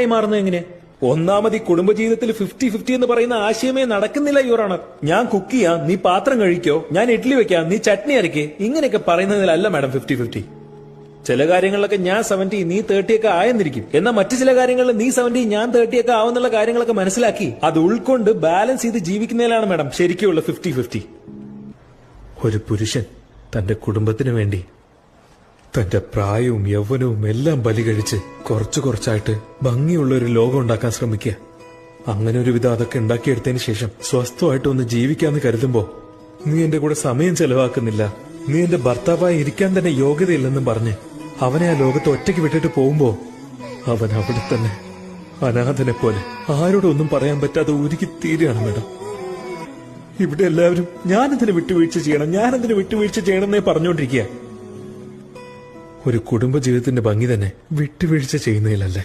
മാറുന്നത് എങ്ങനെ? ഒന്നാമത് ഈ കുടുംബജീവിതത്തിൽ 50-50 എന്ന് പറയുന്ന ആശയമേ നടക്കുന്നില്ല യുവർ ഓണർ. ഞാൻ കുക്ക് ചെയ്യാം, നീ പാത്രം കഴിക്കോ, ഞാൻ ഇഡ്ഡലി വെക്കാം, നീ ചട്നി അരക്കേ, ഇങ്ങനെയൊക്കെ പറയുന്നതിലല്ല മാഡം 50-50. ചില കാര്യങ്ങളിലൊക്കെ ഞാൻ 70 നീ 30 ഒക്കെ ആയെന്നിരിക്കും. എന്നാൽ മറ്റു ചില കാര്യങ്ങളിൽ നീ 70 ഞാൻ 30 ഒക്കെ ആവുന്നുള്ള കാര്യങ്ങളൊക്കെ മനസ്സിലാക്കി അത് ഉൾക്കൊണ്ട് ബാലൻസ് ചെയ്ത് ജീവിക്കുന്നതിലാണ് മാഡം ശരിക്കുള്ള 50-50. ഒരു പുരുഷൻ തന്റെ കുടുംബത്തിന് വേണ്ടി തന്റെ പ്രായവും യൗവനവും എല്ലാം ബലി കഴിച്ച് കുറച്ചു കുറച്ചായിട്ട് ഭംഗിയുള്ള ഒരു ലോകം ഉണ്ടാക്കാൻ ശ്രമിക്കുക. അങ്ങനെ ഒരു വിധം അതൊക്കെ ഉണ്ടാക്കിയെടുത്തതിന് ശേഷം സ്വസ്ഥമായിട്ട് ഒന്ന് ജീവിക്കാന്ന് കരുതുമ്പോ നീ എന്റെ കൂടെ സമയം ചെലവാക്കുന്നില്ല, നീ എന്റെ ഭർത്താവായി ഇരിക്കാൻ തന്നെ യോഗ്യതയില്ലെന്നും പറഞ്ഞ് അവനെ ആ ലോകത്ത് ഒറ്റയ്ക്ക് വിട്ടിട്ട് പോകുമ്പോ അവൻ അവിടെ തന്നെ അനാഥനെ പോലെ ആരോടും ഒന്നും പറയാൻ പറ്റാതെ ഉരുകി തീരുകയാണ് മാഡം. ഇവിടെ എല്ലാവരും ഞാനെന്തിനു വിട്ടുവീഴ്ച ചെയ്യണമെന്നേ പറഞ്ഞുകൊണ്ടിരിക്കുക. ഒരു കുടുംബജീവിതത്തിന്റെ ഭംഗി തന്നെ വിട്ടുവീഴ്ച ചെയ്യുന്നതിലല്ലേ?